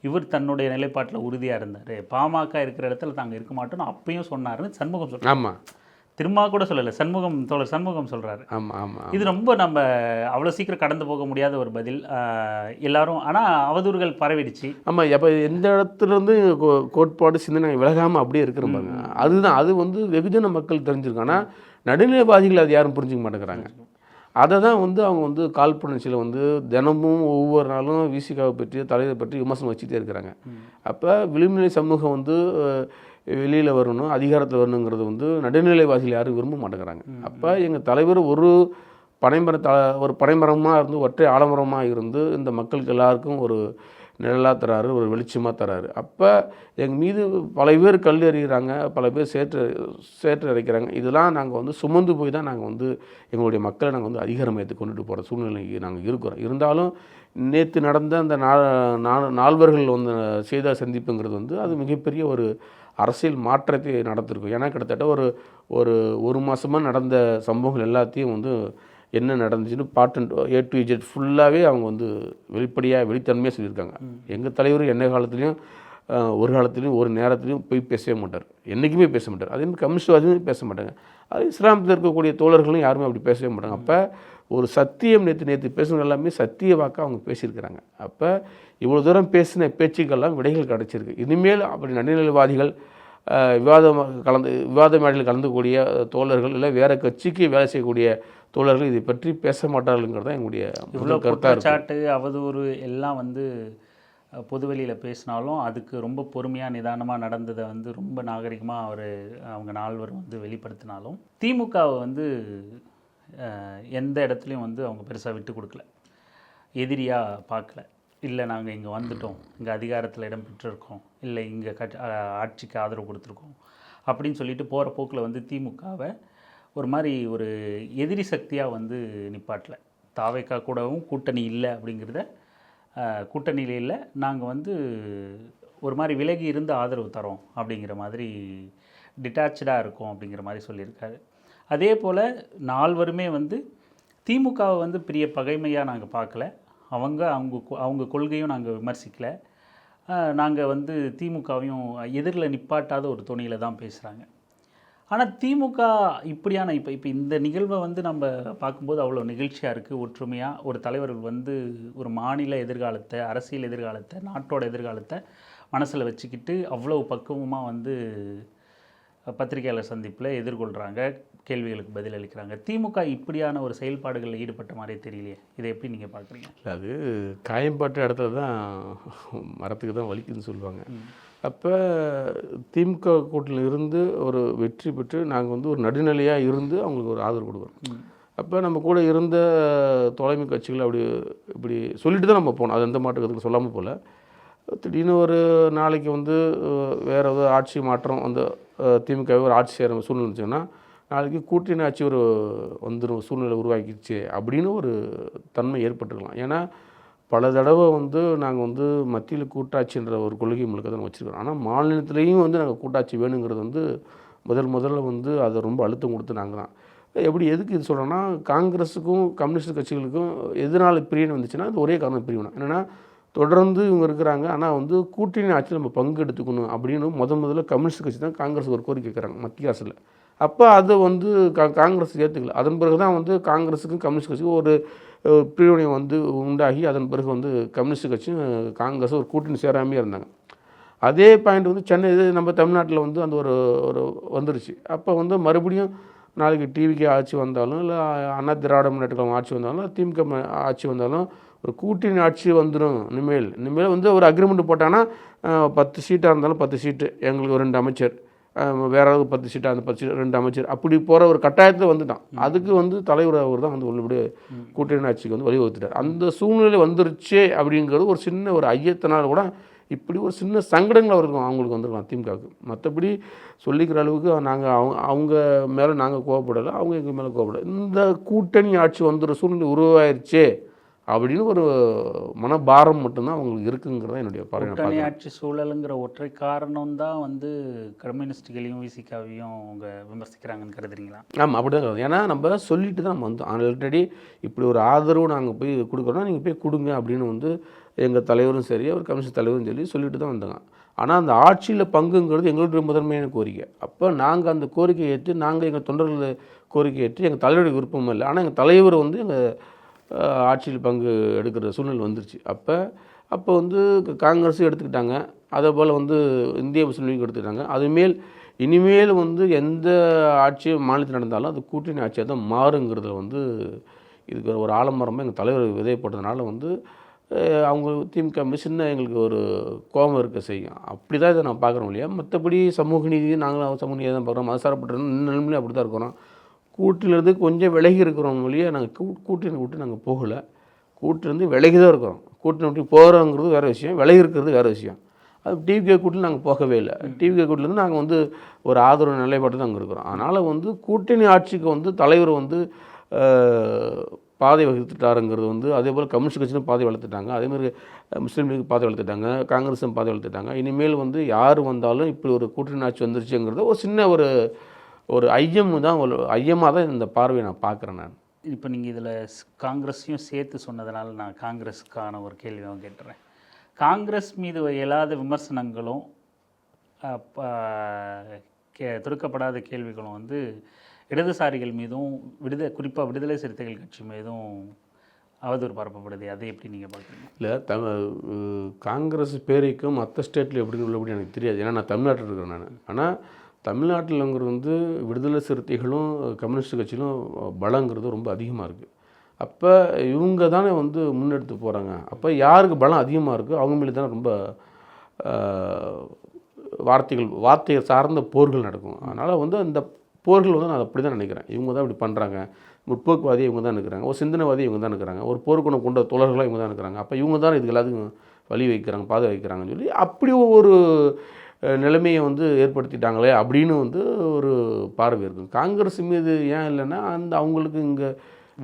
Speaker 2: இவர் தன்னுடைய நிலைப்பாட்டில் உறுதியாக இருந்தார். பாமக இருக்கிற இடத்துல தாங்கள் இருக்க மாட்டோம்னு அப்பயும் சொன்னார்னு சண்முகம் சொல்கிறார்.
Speaker 1: ஆமாம்,
Speaker 2: திரும்ப கூட சொல்லலை, தோழர் சண்முகம் சொல்கிறாரு.
Speaker 1: ஆமாம் ஆமாம்,
Speaker 2: இது ரொம்ப நம்ம அவ்வளோ சீக்கிரம் கடந்து போக முடியாத ஒரு பதில். எல்லாரும் ஆனால் அவதூறுகள் பரவிடுச்சு.
Speaker 1: ஆமாம், அப்போ எந்த இடத்துலேருந்து கோட்பாடு சிந்தனை விலகாமல் அப்படியே இருக்கிறாங்க. அதுதான் அது வந்து வெகுஜன மக்கள் தெரிஞ்சிருக்காங்க. ஆனால் நடுநிலைவாதிகள் அது யாரும் புரிஞ்சிக்க மாட்டேங்கிறாங்க. அதை தான் வந்து அவங்க வந்து காழ்ப்புணர்ச்சியில் வந்து தினமும் ஒவ்வொரு நாளும் விசிகாவை பற்றி தலைவரை பற்றி விமர்சனம் வச்சுட்டே இருக்கிறாங்க. அப்போ விளிம்புநிலை சமூகம் வந்து வெளியில் வரணும், அதிகாரத்தில் வரணுங்கிறது வந்து நடுநிலைவாதிகள் யாரும் விரும்ப மாட்டேங்கிறாங்க. அப்போ எங்கள் தலைவர் ஒரு பனைமரமாக இருந்து ஒற்றை ஆலமரமாக இருந்து இந்த மக்களுக்கு எல்லாருக்கும் ஒரு நிழலாக தராரு, ஒரு வெளிச்சமாக தராரு. அப்போ எங்கள் மீது பல பேர் கல் எறிகிறாங்க, பல பேர் சேற்று அரைக்கிறாங்க. இதெல்லாம் நாங்கள் வந்து சுமந்து போய் தான் நாங்கள் வந்து எங்களுடைய மக்களை நாங்கள் வந்து அதிகார மையத்தை கொண்டுட்டு போகிற சூழ்நிலைக்கு நாங்கள் இருக்கிறோம். இருந்தாலும் நேற்று நடந்த அந்த நால்வர்கள் வந்து செய்த சந்திப்புங்கிறது வந்து அது மிகப்பெரிய ஒரு அரசியல் மாற்றத்தை நடத்திருக்கும். ஏன்னா கிட்டத்தட்ட ஒரு மாதமாக நடந்த சம்பவங்கள் எல்லாத்தையும் வந்து என்ன நடந்துச்சுன்னு A to Z ஃபுல்லாகவே அவங்க வந்து வெளித்தன்மையாக சொல்லியிருக்காங்க. எங்கள் தலைவர் என்ன காலத்துலேயும் ஒரு காலத்துலேயும் ஒரு நேரத்துலையும் போய் பேசவே மாட்டார், என்றைக்குமே பேச மாட்டார். அதேமாதிரி கம்யூனிஸ்ட்வாதியும் பேச மாட்டாங்க, அது இஸ்லாமத்தில் இருக்கக்கூடிய தோழர்களும் யாருமே அப்படி பேசவே மாட்டாங்க. அப்போ ஒரு சத்தியம் நேற்று பேசுனது எல்லாமே சத்திய வாக்காக அவங்க பேசியிருக்கிறாங்க. அப்போ இவ்வளோ தூரம் பேசின பேச்சுக்கெல்லாம் விடைகள் கிடச்சிருக்கு. இனிமேல் அப்படி நடுநிலைவாதிகள் விவாத மேடையில் கலந்துக்கூடிய தோழர்கள் இல்லை வேறு கட்சிக்கு வேலை செய்யக்கூடிய தோழர்கள் இதை பற்றி பேச மாட்டார்கள்ங்கிறது தான் எங்களுடைய
Speaker 2: குற்றச்சாட்டு அவதூறு எல்லாம் வந்து பொதுவெளியில் பேசினாலும் அதுக்கு ரொம்ப பொறுமையாக நிதானமாக நடந்ததை வந்து ரொம்ப நாகரிகமாக அவங்க நால்வர் வந்து வெளிப்படுத்தினாலும் திமுகவை வந்து எந்த இடத்துலையும் வந்து அவங்க பெருசாக விட்டு கொடுக்கல, எதிரியாக பார்க்கல. இல்லை நாங்கள் இங்கே வந்துட்டோம், இங்கே அதிகாரத்தில் இடம் பெற்றிருக்கோம், இல்லை இங்கே ஆட்சிக்கு ஆதரவு கொடுத்துருக்கோம் அப்படின்னு சொல்லிட்டு போகிற போக்கில் வந்து திமுகவை ஒரு மாதிரி ஒரு எதிரி சக்தியாக வந்து நிப்பாட்டல. தாவேக்கா கூடவும் கூட்டணி இல்லை அப்படிங்கிறத கூட்டணியில் இல்லை, நாங்கள் வந்து ஒரு மாதிரி விலகி இருந்து ஆதரவு தரோம் அப்படிங்கிற மாதிரி டிட்டாச்சாக இருக்கும் அப்படிங்கிற மாதிரி சொல்லியிருக்காரு. அதே போல் நால்வருமே வந்து திமுகவை வந்து பெரிய பகைமையாக நாங்கள் பார்க்கல, அவங்க கொள்கையும் நாங்கள் விமர்சிக்கலை, நாங்கள் வந்து திமுகவையும் எதிரில் நிப்பாட்டாத ஒரு துணியில் தான் பேசுகிறாங்க. ஆனால் திமுக இப்படியான இப்போ இந்த நிகழ்வை வந்து நம்ம பார்க்கும்போது அவ்வளோ நிகழ்ச்சியாக இருக்குது, ஒற்றுமையாக ஒரு தலைவர்கள் வந்து ஒரு மாநில எதிர்காலத்தை, அரசியல் எதிர்காலத்தை, நாட்டோட எதிர்காலத்தை மனசில் வச்சுக்கிட்டு அவ்வளோ பக்குவமாக வந்து பத்திரிகையாளர் சந்திப்பில் எதிர்கொள்கிறாங்க, கேள்விகளுக்கு பதில் அளிக்கிறாங்க. திமுக இப்படியான ஒரு செயல்பாடுகளில் ஈடுபட்ட மாதிரி தெரியலையே, இதை எப்படி நீங்கள் பார்க்குறீங்க?
Speaker 1: அது காயம்பட்ட இடத்துல தான் மரத்துக்கு தான் வலிக்குதுன்னு சொல்லுவாங்க. அப்போ திமுக கூட்டணியில் இருந்து ஒரு வெற்றி பெற்று நாங்கள் வந்து ஒரு நடுநிலையாக இருந்து அவங்களுக்கு ஒரு ஆதரவு கொடுக்குறோம். அப்போ நம்ம கூட இருந்த தொலைமை கட்சிகள் இப்படி சொல்லிட்டு தான் நம்ம போனோம், அது எந்த மாட்டுக்கு சொல்லாமல் போகல. திடீர்னு ஒரு நாளைக்கு வந்து வேறு ஏதாவது ஆட்சி மாற்றம் வந்து திமுகவே ஒரு ஆட்சி செய்கிற சூழ்நிலை இருந்துச்சுன்னா நாளைக்கு கூட்டணி ஆட்சி ஒரு வந்துடும் சூழ்நிலை உருவாக்கிடுச்சு அப்படின்னு ஒரு தன்மை ஏற்பட்டுருக்கலாம். ஏன்னா பல தடவை வந்து நாங்கள் வந்து மத்தியில் கூட்டாட்சின்ற ஒரு கொள்கை முழுக்க தான் வச்சுருக்கோம். ஆனால் மாநிலத்திலையும் வந்து நாங்கள் கூட்டாட்சி வேணுங்கிறது வந்து முதல்ல வந்து அதை ரொம்ப அழுத்தம் கொடுத்து நாங்கள் தான். எதுக்கு இது சொல்கிறோன்னா, காங்கிரஸுக்கும் கம்யூனிஸ்ட் கட்சிகளுக்கும் எதனால் பிரிவினை வந்துச்சுன்னா அது ஒரே காரணம் பிரிவினை. என்னென்னா தொடர்ந்து இவங்க இருக்கிறாங்க, ஆனால் வந்து கூட்டணி ஆட்சியில் நம்ம பங்கு எடுத்துக்கணும் அப்படின்னு முதல்ல கம்யூனிஸ்ட் கட்சி தான் காங்கிரஸுக்கு ஒரு கோரிக்கை வைக்கிறாங்க மத்திய அரசில். அப்போ அதை வந்து காங்கிரஸ் ஏற்றுக்கல. அதன் பிறகு தான் வந்து காங்கிரஸுக்கும் கம்யூனிஸ்ட் கட்சிக்கும் ஒரு பிரிவினை வந்து உண்டாகி அதன் பிறகு வந்து கம்யூனிஸ்ட் கட்சியும் காங்கிரஸும் ஒரு கூட்டணி சேராமே இருந்தாங்க. அதே பாயிண்ட் வந்து சென்னை நம்ம தமிழ்நாட்டில் வந்து அந்த ஒரு வந்துருச்சு. அப்போ வந்து மறுபடியும் நாளைக்கு டிவிக்கு ஆட்சி வந்தாலும் இல்லை அண்ணா திராவிட முன்னேற்ற கழகம் ஆட்சி வந்தாலும் திமுக ஆட்சி வந்தாலும் ஒரு கூட்டணி ஆட்சி வந்துடும். இனிமேல் வந்து ஒரு அக்ரிமெண்ட் போட்டாங்கன்னா 10 சீட்டாக இருந்தாலும் 10 சீட்டு எங்களுக்கு ஒரு 2 அமைச்சர், வேற ஏதாவது 10 சீட்டாக அந்த 10 சீட்டு 2 அமைச்சர் அப்படி போகிற ஒரு கட்டாயத்தில் வந்துட்டான். அதுக்கு வந்து தலைவர் அவர் தான் வந்து உள்ளபடி கூட்டணி ஆட்சிக்கு வந்து வழிவகுத்துட்டார். அந்த சூழ்நிலை வந்துருச்சே அப்படிங்கிறது ஒரு சின்ன ஒரு ஐயத்தினால் கூட இப்படி ஒரு சின்ன சங்கடங்கள் அவங்களுக்கு வந்துருக்கலாம் திமுகவுக்கு. மற்றபடி சொல்லிக்கிற அளவுக்கு அவங்க மேலே நாங்கள் கோவப்படலை, அவங்க எங்கள் மேலே கோவப்படலை. இந்த கூட்டணி ஆட்சி வந்துடுற சூழ்நிலை உருவாயிருச்சே அப்படின்னு ஒரு மனபாரம் மட்டும்தான் அவங்களுக்கு இருக்குங்கிறத என்னுடைய பார்வை.
Speaker 2: கூட்டணி ஆட்சி சூழலுங்கிற ஒற்றை காரணம் தான் வந்து கம்யூனிஸ்டுகளையும் விசிகாவையும் அவங்க விமர்சிக்கிறாங்கன்னு கருதுறீங்களா?
Speaker 1: ஆமாம், அப்படி தான். ஏன்னா நம்ம சொல்லிட்டு தான் நம்ம வந்தோம். ஆல்ரெடி இப்படி ஒரு ஆதரவு நாங்கள் போய் கொடுக்குறோன்னா நீங்கள் போய் கொடுங்க அப்படின்னு வந்து எங்கள் தலைவரும் சரி அவர் கம்யூனிஸ்ட் தலைவரும் சொல்லி சொல்லிட்டு தான் வந்தாங்க. ஆனால் அந்த ஆட்சியில் பங்குங்கிறது எங்களுடைய முதன்மையான கோரிக்கை. அப்போ நாங்கள் அந்த கோரிக்கையை ஏற்று நாங்கள் எங்கள் தொண்டர்கள் கோரிக்கை ஏற்று எங்கள் தலைவருடைய விருப்பம் இல்லை. ஆனால் எங்கள் தலைவர் வந்து எங்கள் ஆட்சியில் பங்கு எடுக்கிற சூழ்நிலை வந்துருச்சு. அப்போ வந்து காங்கிரஸும் எடுத்துக்கிட்டாங்க, அதே போல் வந்து இந்திய முஸ்லீம் லீக் எடுத்துக்கிட்டாங்க. அதுமேல் இனிமேல் வந்து எந்த ஆட்சியும் மாநிலத்தில் நடந்தாலும் அது கூட்டணி ஆட்சியாக தான் மாறுங்கிறதுல வந்து இதுக்கு ஒரு ஆலமரமாக எங்கள் தலைவர் விதைப்பட்டதுனால வந்து அவங்க திமுக சின்ன எங்களுக்கு ஒரு கோபம் இருக்க செய்யும். அப்படி தான் இதை நான் பார்க்குறோம் இல்லையா. மற்றபடி சமூக நீதி நாங்களும் சமூக நீதி தான் பார்க்குறோம். மதசார்பற்ற நிலைமையிலும் அப்படி தான் இருக்கிறோம். கூட்டிலிருந்து கொஞ்சம் விலகி இருக்கிறோம் இல்லையா. நாங்கள் கூட்டணி விட்டு நாங்கள் போகலை, கூட்டிலேருந்து விலகி தான் இருக்கிறோம். கூட்டணி விட்டு போகிறோங்கிறது வேறு விஷயம், விலகி இருக்கிறது வேறு விஷயம். அது டிவிகே கூட்டில் நாங்கள் போகவே இல்லை. டிவிகே கூட்டிலேருந்து நாங்கள் வந்து ஒரு ஆதரவு நிலைப்பாட்டு தான் அங்கே இருக்கிறோம். அதனால் வந்து கூட்டணி ஆட்சிக்கு வந்து தலைவர் வந்து பாதை வகுத்துட்டாருங்கிறது வந்து அதே போல் கம்யூனிஸ்ட் கட்சியும் பாதை வளர்த்துட்டாங்க, அதேமாதிரி முஸ்லீம் லீக் பாதை வளர்த்துட்டாங்க, காங்கிரஸும் பாதை வளர்த்துட்டாங்க. இனிமேல் வந்து யார் வந்தாலும் இப்படி ஒரு கூட்டணி ஆட்சி வந்துருச்சுங்கிறது ஒரு சின்ன ஒரு ஐயமாக தான் இந்த பார்வையை நான் பார்க்குறேன். நான்
Speaker 2: இப்போ நீங்கள் இதில் காங்கிரஸையும் சேர்த்து சொன்னதுனால நான் காங்கிரஸுக்கான ஒரு கேள்வி கேட்டுறேன். காங்கிரஸ் மீது எழாத விமர்சனங்களும் தொடுக்கப்படாத கேள்விகளும் வந்து இடதுசாரிகள் மீதும் குறிப்பாக விடுதலை சிறுத்தைகள் கட்சி மீதும் அவதூறு பரப்பப்படுது. அதை எப்படி நீங்கள் பார்க்குறீங்க?
Speaker 1: இல்லை, காங்கிரஸ் பேரைக்கும் மற்ற ஸ்டேட்டில் எப்படின்னு உள்ளபடி எனக்கு தெரியாது. ஏன்னா நான் தமிழ்நாட்டில் இருக்கிறேன் நான். ஆனால் தமிழ்நாட்டில்ங்கிறது வந்து விடுதலை சிறுத்தைகளும் கம்யூனிஸ்ட் கட்சியிலும் பலங்கிறது ரொம்ப அதிகமாக இருக்குது. அப்போ இவங்க தானே வந்து முன்னெடுத்து போகிறாங்க. அப்போ யாருக்கு பலம் அதிகமாக இருக்குது அவங்க மேலே தானே ரொம்ப வார்த்தையை சார்ந்த போர்கள் நடக்கும். அதனால் வந்து அந்த போர்கள் வந்து நான் அப்படி தான் நினைக்கிறேன். இவங்க தான் இப்படி பண்ணுறாங்க, முற்போக்குவாதி இவங்க தான் இருக்கிறாங்க, ஒரு சிந்தனைவாதி இவங்க தான் இருக்கிறாங்க, ஒரு போர்க்குணம் கொண்ட தோழர்களாக இவங்க தான் இருக்கிறாங்க. அப்போ இவங்க தான் இதுக்கு எல்லாத்துக்கும் வழி வைக்கிறாங்க, பாதை வைக்கிறாங்கன்னு சொல்லி அப்படி ஒரு நிலைமையை வந்து ஏற்படுத்திட்டாங்களே அப்படின்னு வந்து ஒரு பார்வை இருக்கும். காங்கிரஸ் மீது ஏன் இல்லைன்னா அவங்களுக்கு இங்கே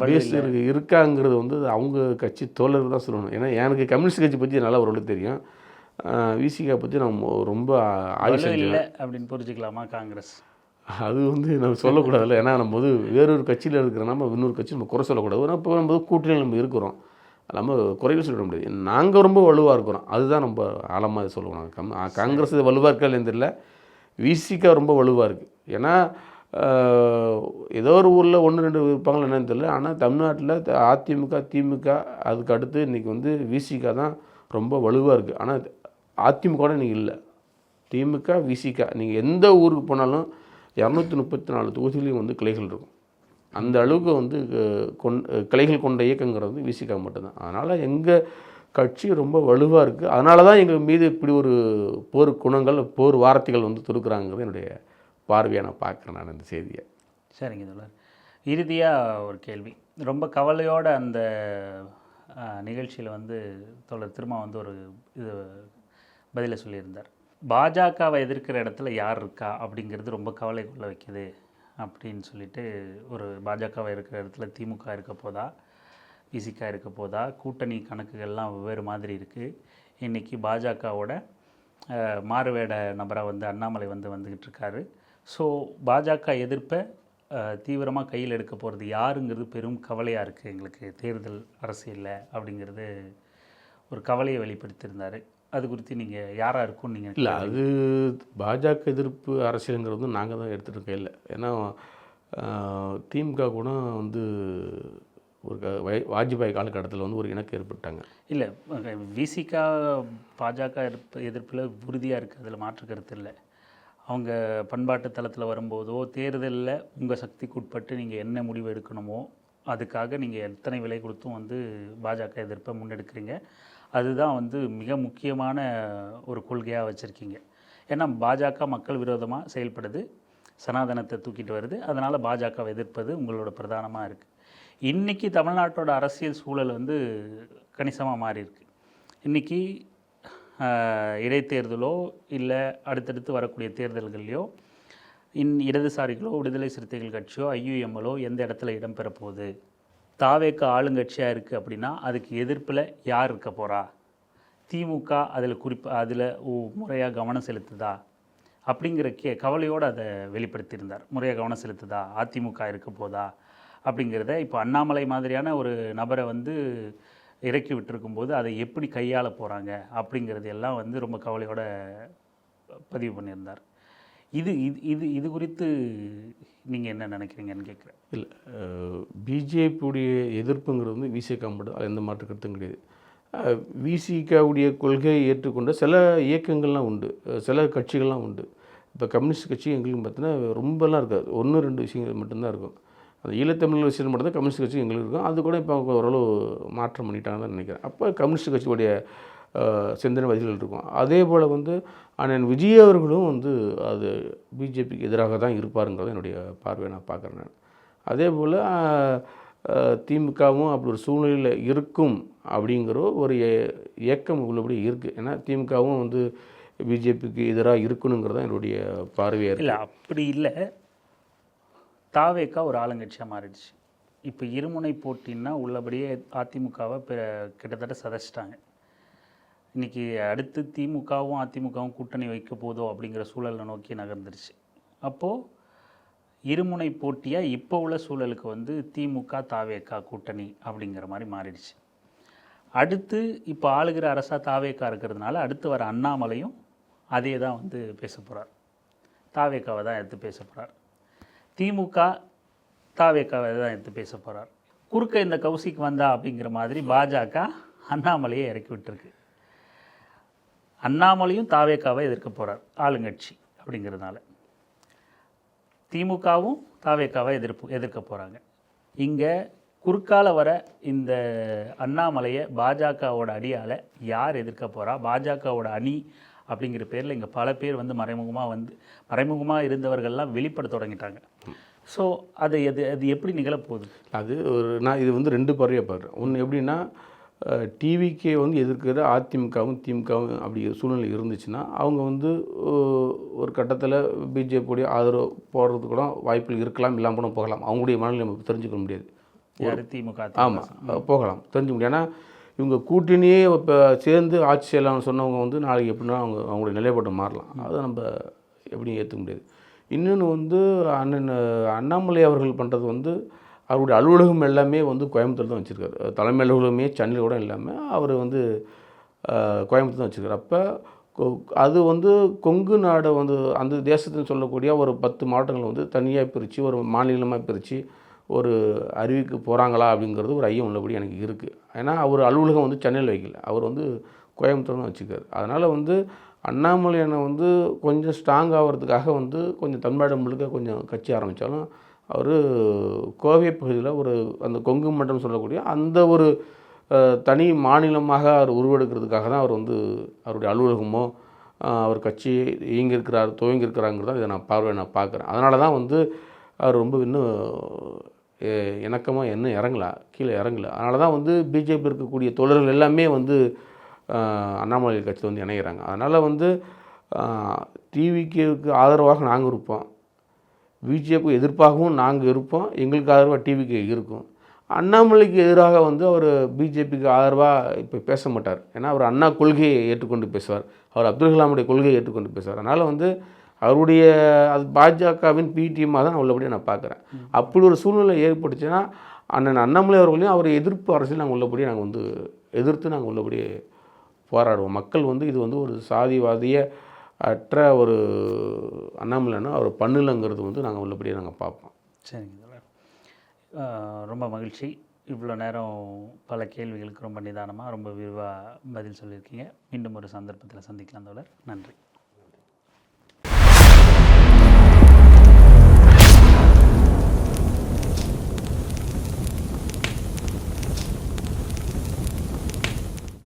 Speaker 1: பேஸ் இருக்காங்கிறது வந்து அவங்க கட்சி தோழர்கள் தான் சொல்லணும். ஏன்னா எனக்கு கம்யூனிஸ்ட் கட்சி பற்றி நல்லா ஓரளவுக்கு தெரியும், விசிகா பற்றி நான் ரொம்ப ஆய்வு
Speaker 2: இல்லை அப்படின்னு புரிஞ்சுக்கலாமா? காங்கிரஸ்
Speaker 1: அது வந்து நம்ம சொல்லக்கூடாதுல்ல. ஏன்னா நம்ம வந்து வேறொரு கட்சியில் இருக்கிற நம்ம இன்னொரு கட்சி நம்ம குறை சொல்லக்கூடாது. இப்போ நம்ம கூட்டணியில் நம்ம இருக்கிறோம், நம்ம குறைவு சொல்ல முடியாது. நாங்கள் ரொம்ப வலுவாக இருக்கிறோம், அதுதான் ரொம்ப ஆழமாக சொல்லணும். காங்கிரஸ் வலுவாக இருக்கா இல்லைன்னு தெரியல, விசிகா ரொம்ப வலுவாக இருக்குது. ஏன்னா ஏதோ ஒரு ஊரில் 1-2 இருப்பாங்களா என்னன்னு தெரியல. ஆனால் தமிழ்நாட்டில் அதிமுக திமுக அதுக்கு அடுத்து இன்றைக்கி வந்து விசிகா தான் ரொம்ப வலுவாக இருக்குது. ஆனால் அதிமுக இன்றைக்கி இல்லை, திமுக விசிகா. நீங்கள் எந்த ஊருக்கு போனாலும் 234 தொகுதியிலையும் வந்து கிளைகள் இருக்கும். அந்த அளவுக்கு வந்து கிளைகள் கொண்ட இயக்கங்கிறது வந்து விசிகா மட்டும்தான். அதனால் எங்கள் கட்சி ரொம்ப வலுவாக இருக்குது. அதனால தான் எங்கள் மீது இப்படி ஒரு போர் குணங்கள் போர் வார்த்தைகள் வந்து தொடுக்கிறாங்கிறது என்னுடைய பார்வையாக நான் பார்க்குறேன் நான் இந்த செய்தியை.
Speaker 2: சரிங்க தோழர், இறுதியாக ஒரு கேள்வி. ரொம்ப கவலையோடு அந்த நிகழ்ச்சியில் வந்து தோழர் திருமா வந்து ஒரு இது பதிலை சொல்லியிருந்தார். பாஜகவை எதிர்க்கிற இடத்துல யார் இருக்கா அப்படிங்கிறது ரொம்ப கவலை கொள்ள வைக்குது அப்படின்னு சொல்லிட்டு ஒரு பாஜகவை இருக்கிற இடத்துல திமுக இருக்க போதா, விசிக இருக்க போதா, கூட்டணி கணக்குகள்லாம் வெவ்வேறு மாதிரி இருக்குது. இன்றைக்கி பாஜகவோட மாறுவேட நபராக வந்து அண்ணாமலை வந்துக்கிட்டு இருக்காரு. ஸோ பாஜக எதிர்ப்பை தீவிரமாக கையில் எடுக்க போகிறது யாருங்கிறது பெரும் கவலையாக இருக்குது எங்களுக்கு தேர்தல் அரசியலில் அப்படிங்கிறது ஒரு கவலையை வெளிப்படுத்தியிருந்தார். அது குறித்து நீங்கள் யாராக இருக்கும்னு நீங்கள்
Speaker 1: இல்லை, அது பாஜக எதிர்ப்பு அரசியலுங்கிறது வந்து நாங்கள் தான் எடுத்துகிட்டு கையில். ஏன்னா திமுக கூட வந்து ஒரு வாஜ்பாய் காலகட்டத்தில் வந்து ஒரு இணக்கம் ஏற்பட்டாங்க.
Speaker 2: இல்லை, விசிகா பாஜக எதிர்ப்பில் உறுதியாக இருக்குது, அதில் மாற்று கருத்து இல்லை. அவங்க பண்பாட்டு தளத்தில் வரும்போதோ தேர்தலில் உங்கள் சக்திக்கு உட்பட்டு நீங்கள் என்ன முடிவு எடுக்கணுமோ அதுக்காக நீங்கள் எத்தனை விலை கொடுத்தும் வந்து பாஜக எதிர்ப்பை முன்னெடுக்கிறீங்க. அதுதான் வந்து மிக முக்கியமான ஒரு கொள்கையாக வச்சுருக்கீங்க. ஏன்னா பாஜக மக்கள் விரோதமாக செயல்படுது, சனாதனத்தை தூக்கிட்டு வருது, அதனால் பாஜகவை எதிர்ப்பது உங்களோட பிரதானமாக இருக்குது. இன்றைக்கி தமிழ்நாட்டோட அரசியல் சூழல் வந்து கணிசமாக மாறி இருக்கு. இன்றைக்கி இடைத்தேர்தலோ இல்லை அடுத்தடுத்து வரக்கூடிய தேர்தல்கள்லையோ இடதுசாரிகளோ விடுதலை சிறுத்தைகள் கட்சியோ ஐயுஎம்எலோ எந்த இடத்துல இடம்பெற போகுது, தாவேக ஆளுங்கட்சியாக இருக்குது அப்படின்னா அதுக்கு எதிர்ப்பில் யார் இருக்க போகிறா, திமுக அதில் முறையாக கவனம் செலுத்துதா அப்படிங்கிற கவலையோடு அதை வெளிப்படுத்தியிருந்தார். முறையாக கவனம் செலுத்துதா, அதிமுக இருக்க போதா அப்படிங்கிறத இப்போ அண்ணாமலை மாதிரியான ஒரு நபரை வந்து இறக்கி விட்டுருக்கும்போது அதை எப்படி கையாள போகிறாங்க அப்படிங்கிறது எல்லாம் வந்து ரொம்ப கவலையோடு பதிவு பண்ணியிருந்தார். இது இது இது குறித்து நீங்கள் என்ன நினைக்கிறீங்கன்னு கேட்குறேன்.
Speaker 1: இல்லை, பிஜேபியுடைய எதிர்ப்புங்கிறது வந்து விசிகா மட்டும், அது எந்த மாற்று கருத்தும் கிடையாது. விசிகாவுடைய கொள்கையை ஏற்றுக்கொண்ட சில இயக்கங்கள்லாம் உண்டு, சில கட்சிகள்லாம் உண்டு. இப்போ கம்யூனிஸ்ட் கட்சி எங்களுக்கு பார்த்தீங்கன்னா ரொம்பலாம் இருக்காது, 1-2 விஷயங்கள் மட்டும்தான் இருக்கும். அந்த ஈழத்தமிழ் விஷயம் மட்டும்தான் கம்யூனிஸ்ட் கட்சி எங்களுக்கு இருக்கும். அது கூட இப்போ அவங்க ஓரளவு மாற்றம் பண்ணிட்டாங்கன்னு தான் நினைக்கிறேன். அப்போ கம்யூனிஸ்ட் கட்சியுடைய சிந்தனைவாதிகள் இருக்கும். அதே போல் வந்து அண்ணன் விஜய் அவர்களும் வந்து அது பிஜேபிக்கு எதிராக தான் இருப்பாருங்கிறத என்னுடைய பார்வையை நான் பார்க்குறேன். நான் அதே போல் திமுகவும் அப்படி ஒரு சூழ்நிலையில் இருக்கும் அப்படிங்கிற ஒரு இயக்கம் உள்ளபடி இருக்குது. ஏன்னா திமுகவும் வந்து பிஜேபிக்கு எதிராக இருக்கணுங்கிறதான் என்னுடைய பார்வையாக இருக்குது.
Speaker 2: இல்லை, அப்படி இல்லை, தாவேக்கா ஒரு ஆளுங்கட்சியாக மாறிடுச்சு. இப்போ இருமுனை போட்டின்னா உள்ளபடியே அதிமுகவை கிட்டத்தட்ட சதைச்சிட்டாங்க. இன்றைக்கி அடுத்து திமுகவும் அதிமுகவும் கூட்டணி வைக்க போதோ அப்படிங்கிற சூழலை நோக்கி நகர்ந்துருச்சு. அப்போது இருமுனை போட்டியாக இப்போ உள்ள சூழலுக்கு வந்து திமுக தாவேக்கா கூட்டணி அப்படிங்கிற மாதிரி மாறிடுச்சு. அடுத்து இப்போ ஆளுகிற அரசாக தாவேக்கா இருக்கிறதுனால அடுத்து வர அண்ணாமலையும் அதே தான் வந்து பேச போகிறார், தாவேக்காவை தான் எடுத்து பேச போகிறார். திமுக தாவேக்காவை தான் எடுத்து பேச போகிறார். குறுக்க இந்த கௌசிக்கு வந்தா அப்படிங்கிற மாதிரி பாஜக அண்ணாமலையை இறக்கி விட்டுருக்கு. அண்ணாமலையும் தாவேக்காவை எதிர்க்க போகிறார் ஆளுங்கட்சி அப்படிங்கிறதுனால. திமுகவும் தாவேக்காவை எதிர்க்க போகிறாங்க. இங்கே குறுக்கால வர இந்த அண்ணாமலையை பாஜகவோட அடியால் யார் எதிர்க்க போகிறா, பாஜகவோட அணி அப்படிங்கிற பேரில் இங்கே பல பேர் வந்து மறைமுகமாக இருந்தவர்கள்லாம் வெளிப்பட தொடங்கிட்டாங்க. ஸோ அது எப்படி நிகழப்போகுது? அது
Speaker 1: நான் இது வந்து 2 பார்வையாக பார்க்குறேன். ஒன்று எப்படின்னா, டிவிக்கே வந்து எதிர்க்கிற அதிமுகவும் திமுகவும் அப்படி சூழ்நிலை இருந்துச்சுன்னா அவங்க வந்து ஒரு கட்டத்தில் பிஜேபியுடைய ஆதரவு போடுறதுக்கு கூட வாய்ப்புகள் இருக்கலாம், இல்லாமல் கூட போகலாம். அவங்களுடைய மனநிலை நமக்கு தெரிஞ்சுக்க முடியாது.
Speaker 2: திமுக
Speaker 1: ஆமாம், போகலாம், தெரிஞ்சுக்க முடியாது. ஏன்னா இவங்க கூட்டணியே இப்போ சேர்ந்து ஆட்சி செய்யலாம்னு சொன்னவங்க வந்து நாளைக்கு எப்படின்னா அவங்களுடைய நிலைப்பாட்டை மாறலாம். அதை நம்ம எப்படியும் ஏற்றுக்க முடியாது. இன்னொன்று வந்து அண்ணாமலை அவர்கள் பண்ணுறது வந்து அவருடைய அலுவலகம் எல்லாமே வந்து கோயம்புத்தூர் தான் வச்சுருக்காரு. தலைமை அலுவலகமே சென்னையில் கூட இல்லாமல் அவர் வந்து கோயம்புத்தூர் தான் வச்சுருக்காரு. அப்போ அது வந்து கொங்கு நாடை வந்து அந்த தேசத்துன்னு சொல்லக்கூடிய ஒரு 10 மாவட்டங்கள் வந்து தனியாக பிரித்து ஒரு மாநிலமாக பிரித்து ஒரு அறிவிக்க போகிறாங்களா அப்படிங்கிறது ஒரு ஐயம் உள்ளபடி எனக்கு இருக்குது. ஏன்னா அவர் அலுவலகம் வந்து சென்னையில் வைக்கல, அவர் வந்து கோயம்புத்தூர் தான் வச்சுருக்காரு. அதனால் வந்து அண்ணாமலையனை வந்து கொஞ்சம் ஸ்ட்ராங் ஆகிறதுக்காக வந்து கொஞ்சம் தமிழ்நாடு முழுக்க கொஞ்சம் கட்சி ஆரம்பித்தாலும் அவர் கோவை பகுதியில் ஒரு அந்த கொங்கு மண்டலம் சொல்லக்கூடிய அந்த ஒரு தனி மாநிலமாக அவர் உருவெடுக்கிறதுக்காக தான் அவர் வந்து அவருடைய அலுவலகமோ அவர் கட்சி துவங்கியிருக்கிறாங்கிறத இதை நான் பார்க்குறேன். அதனால தான் வந்து அவர் ரொம்ப இன்னும் இணக்கமாக இன்னும் கீழே இறங்கலை. அதனால தான் வந்து பிஜேபி இருக்கக்கூடிய தோழர்கள் எல்லாமே வந்து அண்ணாமலை கட்சியில் வந்து இணைகிறாங்க. அதனால் வந்து டிவிக்கு ஆதரவாக நாங்கள் இருப்போம், பிஜேபி எதிர்ப்பாகவும் நாங்கள் இருப்போம், எங்களுக்கு ஆதரவாக டிவிக்கு இருக்கும். அண்ணாமலைக்கு எதிராக வந்து அவர் பிஜேபிக்கு ஆதரவாக இப்போ பேச மாட்டார். ஏன்னா அவர் அண்ணா கொள்கையை ஏற்றுக்கொண்டு பேசுவார், அவர் அப்துல் கலாமுடைய கொள்கையை ஏற்றுக்கொண்டு பேசுவார். அதனால் வந்து அவருடைய அது பாஜகவின் பிடிஎம்மாக தான் உள்ளபடியாக நான் பார்க்குறேன். அப்படி ஒரு சூழ்நிலை ஏற்பட்டுச்சுன்னா அண்ணன் அண்ணாமலை அவர்களையும் அவரை எதிர்ப்பு அரசியல் நாங்கள் உள்ளபடியே நாங்கள் வந்து எதிர்த்து நாங்கள் உள்ளபடியே போராடுவோம். மக்கள் வந்து இது வந்து ஒரு சாதிவாதிய அற்ற ஒரு அண்ணாமலைன்னா அவர் பண்ணலங்கிறது வந்து நாங்கள் உள்ளபடியே நாங்கள் பார்ப்போம்.
Speaker 2: சரிங்க தோழர். ரொம்ப மகிழ்ச்சி. இவ்வளோ நேரம் பல கேள்விகளுக்கு ரொம்ப நிதானமாக ரொம்ப விரிவாக பதில் சொல்லியிருக்கீங்க. மீண்டும் ஒரு சந்தர்ப்பத்தில் சந்திக்கலாம் தோழர். நன்றி.